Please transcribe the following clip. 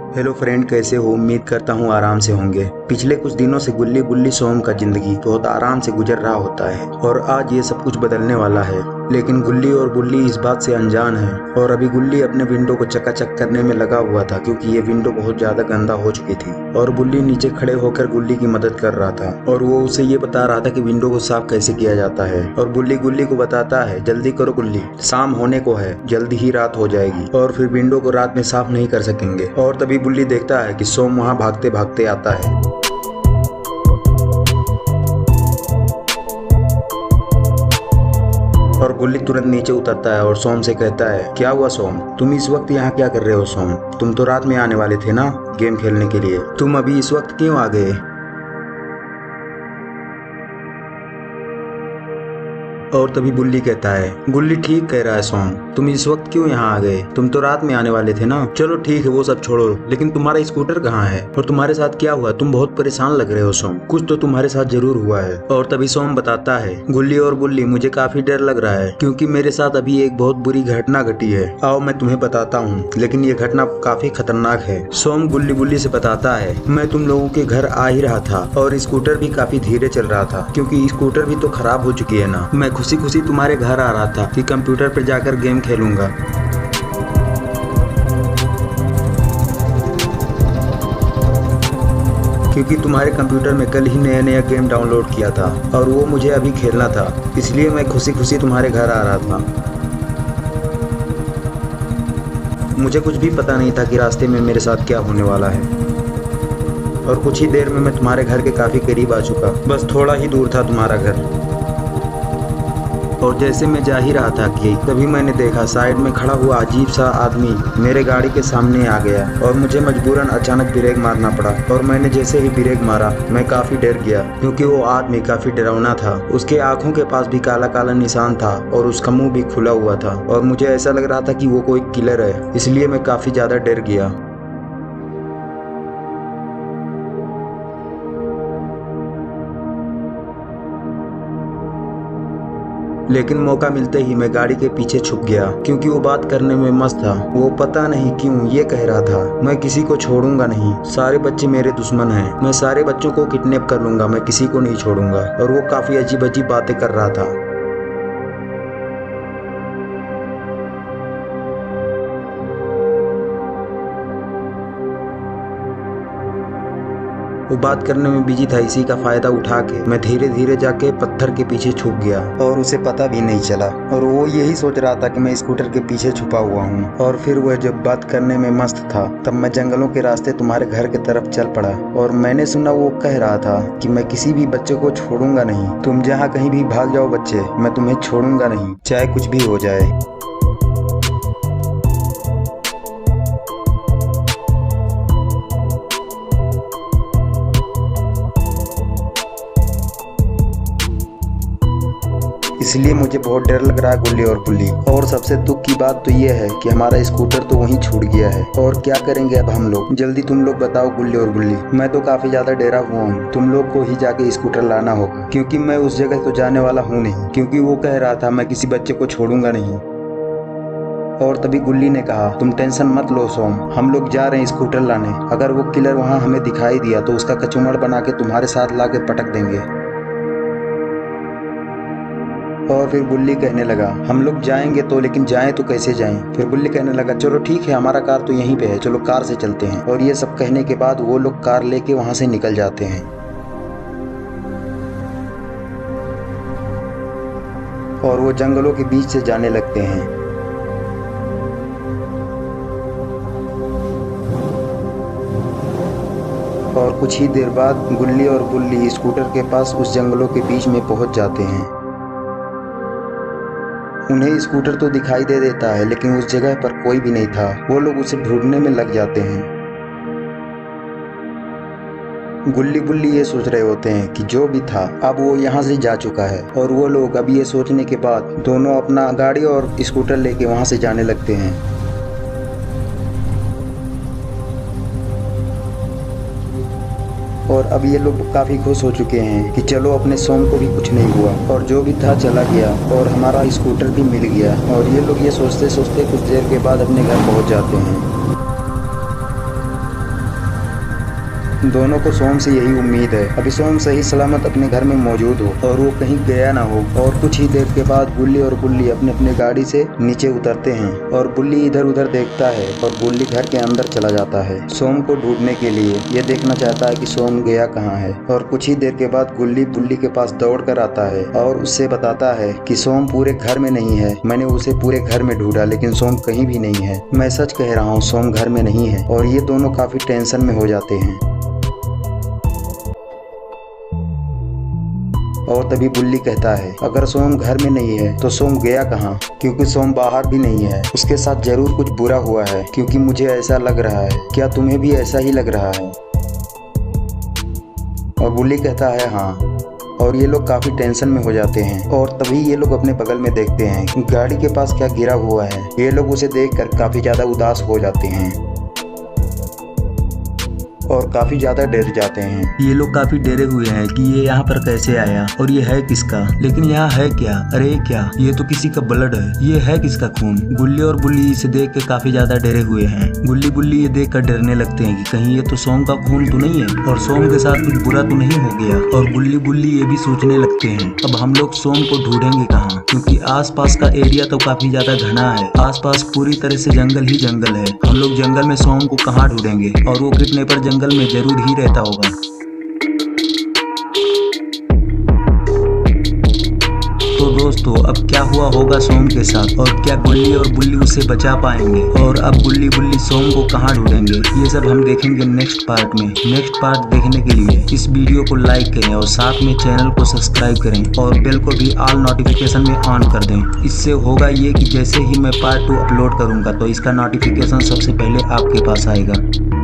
Hello friend, कैसे हो? उम्मीद करता हूँ आराम से होंगे। पिछले कुछ दिनों से गुल्ली बुल्ली सोम का जिंदगी बहुत आराम से गुजर रहा होता है और आज ये सब कुछ बदलने वाला है। लेकिन गुल्ली और बुल्ली इस बात से अनजान है और अभी गुल्ली अपने विंडो को चकाचक करने में लगा हुआ था क्योंकि ये विंडो बहुत ज्यादा गंदा हो चुकी थी और बुल्ली नीचे खड़े होकर गुल्ली की मदद कर रहा था और वो उसे ये बता रहा था कि विंडो को साफ कैसे किया जाता है। और बुल्ली गुल्ली को बताता है, जल्दी करो गुल्ली, शाम होने को है, जल्दी ही रात हो जाएगी और फिर विंडो को रात में साफ नहीं कर सकेंगे। और तभी बुल्ली देखता है कि सोम वहाँ भागते भागते आता है और गुल्ली तुरंत नीचे उतरता है और सोम से कहता है, क्या हुआ सोम, तुम इस वक्त यहाँ क्या कर रहे हो? सोम, तुम तो रात में आने वाले थे ना गेम खेलने के लिए, तुम अभी इस वक्त क्यों आ गए? और तभी बुल्ली कहता है, गुल्ली ठीक कह रहा है सोम, तुम इस वक्त क्यों यहाँ आ गए? तुम तो रात में आने वाले थे ना। चलो ठीक है, वो सब छोड़ो, लेकिन तुम्हारा स्कूटर कहाँ है और तुम्हारे साथ क्या हुआ? तुम बहुत परेशान लग रहे हो सोम, कुछ तो तुम्हारे साथ जरूर हुआ है। और तभी सोम बताता है, गुल्ली और बुल्ली, मुझे काफी डर लग रहा है क्योंकि मेरे साथ अभी एक बहुत बुरी घटना घटी है। आओ मैं तुम्हें बताता हूँ, लेकिन ये घटना काफी खतरनाक है। सोम गुल्ली बुल्ली से बताता है, मैं तुम लोगों के घर आ ही रहा था और स्कूटर भी काफी धीरे चल रहा था क्योंकि स्कूटर भी तो खराब हो चुकी है ना। मैं खुशी खुशी तुम्हारे घर आ रहा था कि कंप्यूटर पर जाकर गेम खेलूंगा। क्योंकि तुम्हारे कंप्यूटर में कल ही नया नया गेम डाउनलोड किया था और वो मुझे अभी खेलना था, इसलिए मैं खुशी खुशी तुम्हारे घर आ रहा था। मुझे कुछ भी पता नहीं था कि रास्ते में मेरे साथ क्या होने वाला है और कुछ ही देर में मैं तुम्हारे घर के काफी करीब आ चुका, बस थोड़ा ही दूर था तुम्हारा घर। और जैसे मैं जा ही रहा था कि तभी मैंने देखा साइड में खड़ा हुआ अजीब सा आदमी मेरे गाड़ी के सामने आ गया और मुझे मजबूरन अचानक ब्रेक मारना पड़ा। और मैंने जैसे ही ब्रेक मारा मैं काफी डर गया क्योंकि वो आदमी काफी डरावना था। उसके आंखों के पास भी काला काला निशान था और उसका मुंह भी खुला हुआ था और मुझे ऐसा लग रहा था कि वो कोई किलर है, इसलिए मैं काफी ज्यादा डर गया। लेकिन मौका मिलते ही मैं गाड़ी के पीछे छुप गया क्योंकि वो बात करने में मस्त था। वो पता नहीं क्यों ये कह रहा था, मैं किसी को छोड़ूंगा नहीं, सारे बच्चे मेरे दुश्मन हैं, मैं सारे बच्चों को किडनैप कर लूंगा, मैं किसी को नहीं छोड़ूंगा। और वो काफी अजीब अजीब बातें कर रहा था। वो बात करने में बिजी था, इसी का फायदा उठा के मैं धीरे धीरे जाके पत्थर के पीछे छुप गया और उसे पता भी नहीं चला। और वो यही सोच रहा था कि मैं स्कूटर के पीछे छुपा हुआ हूँ। और फिर वह जब बात करने में मस्त था तब मैं जंगलों के रास्ते तुम्हारे घर की तरफ चल पड़ा और मैंने सुना वो कह रहा था कि मैं किसी भी बच्चे को छोड़ूंगा नहीं, तुम जहाँ कहीं भी भाग जाओ बच्चे, मैं तुम्हें छोड़ूंगा नहीं, चाहे कुछ भी हो जाए। इसलिए मुझे बहुत डर लग रहा है गुल्ली और बुल्ली। और सबसे दुख की बात तो ये है कि हमारा स्कूटर तो वहीं छूट गया है और क्या करेंगे अब हम लोग? जल्दी तुम लोग बताओ गुल्ली और बुल्ली, मैं तो काफी ज्यादा डरा हुआ हूँ। तुम लोग को ही जाके स्कूटर लाना होगा क्योंकि मैं उस जगह तो जाने वाला हूँ नहीं, क्योंकि वो कह रहा था मैं किसी बच्चे को छोड़ूंगा नहीं। और तभी गुल्ली ने कहा, तुम टेंशन मत लो सोम, हम लोग जा रहे हैं स्कूटर लाने। अगर वो किलर वहाँ हमें दिखाई दिया तो उसका कचूमड़ बना के तुम्हारे साथ ला के पटक देंगे। और फिर बुल्ली कहने लगा, हम लोग जाएंगे तो, लेकिन जाएं तो कैसे जाएं? फिर बुल्ली कहने लगा, चलो ठीक है, हमारा कार तो यहीं पे है, चलो कार से चलते हैं। और ये सब कहने के बाद वो लोग कार लेके वहां से निकल जाते हैं और वो जंगलों के बीच से जाने लगते हैं। और कुछ ही देर बाद गुल्ली और बुल्ली स्कूटर के पास उस जंगलों के बीच में पहुंच जाते हैं। उन्हें स्कूटर तो दिखाई दे देता है लेकिन उस जगह पर कोई भी नहीं था। वो लोग उसे ढूंढने में लग जाते हैं। गुल्ली बुल्ली ये सोच रहे होते हैं कि जो भी था अब वो यहाँ से जा चुका है और वो लोग अब ये सोचने के बाद दोनों अपना गाड़ी और स्कूटर लेके वहाँ से जाने लगते हैं। और अब ये लोग काफ़ी खुश हो चुके हैं कि चलो अपने सोम को भी कुछ नहीं हुआ और जो भी था चला गया और हमारा स्कूटर भी मिल गया। और ये लोग ये सोचते सोचते कुछ देर के बाद अपने घर पहुंच जाते हैं। दोनों को सोम से यही उम्मीद है, अभी सोम सही सलामत अपने घर में मौजूद हो और वो कहीं गया ना हो। और कुछ ही देर के बाद गुल्ली और बुल्ली अपने अपने गाड़ी से नीचे उतरते हैं और बुल्ली इधर उधर देखता है और बुल्ली घर के अंदर चला जाता है सोम को ढूंढने के लिए। ये देखना चाहता है कि सोम गया कहाँ है। और कुछ ही देर के बाद गुल्ली बुल्ली के पास दौड़ कर आता है और उससे बताता है कि सोम पूरे घर में नहीं है, मैंने उसे पूरे घर में ढूंढा लेकिन सोम कहीं भी नहीं है, मैं सच कह रहा हूँ सोम घर में नहीं है। और ये दोनों काफी टेंशन में हो जाते हैं। और तभी बुल्ली कहता है अगर सोम घर में नहीं है तो सोम गया कहाँ, क्योंकि सोम बाहर भी नहीं है, उसके साथ जरूर कुछ बुरा हुआ है, क्योंकि मुझे ऐसा लग रहा है। क्या तुम्हें भी ऐसा ही लग रहा है? और बुल्ली कहता है हाँ। और ये लोग काफी टेंशन में हो जाते हैं। और तभी ये लोग अपने बगल में देखते हैं गाड़ी के पास क्या गिरा हुआ है। ये लोग उसे देखकर काफी ज्यादा उदास हो जाते हैं और काफी ज्यादा डर जाते हैं। ये लोग काफी डरे हुए हैं कि ये यहाँ पर कैसे आया और ये है किसका, लेकिन यहाँ है क्या, अरे क्या ये तो किसी का ब्लड है, ये है किसका खून। गुल्ली और बुल्ली इसे देख के काफी ज्यादा डरे हुए हैं। गुल्ली बुल्ली ये देख कर डरने लगते हैं कि कहीं ये तो सोम का खून तो नहीं है और सोम के साथ कुछ बुरा तो नहीं हो गया। और गुल्ली बुल्ली ये भी सोचने लगते हैं अब हम लोग सोम को ढूंढेंगे कहाँ, क्योंकि आसपास का एरिया तो काफी ज्यादा घना है, आसपास पूरी तरह से जंगल ही जंगल है। हम लोग जंगल में सोम को कहाँ ढूंढेंगे, और वो किडनैपर जंगल में जरूर ही रहता होगा। तो दोस्तों अब क्या हुआ होगा सोम के साथ, और क्या गुल्ली और बुल्ली उसे बचा पाएंगे, और अब गुल्ली बुल्ली सोम को कहाँ ढूंढेंगे, ये सब हम देखेंगे नेक्स्ट पार्ट में। नेक्स्ट पार्ट देखने के लिए इस वीडियो को लाइक करें और साथ में चैनल को सब्सक्राइब करें और बेल को भी ऑल नोटिफिकेशन में ऑन कर दें। इससे होगा ये कि जैसे ही मैं पार्ट 2 अपलोड करूंगा तो इसका नोटिफिकेशन सबसे पहले आपके पास आएगा।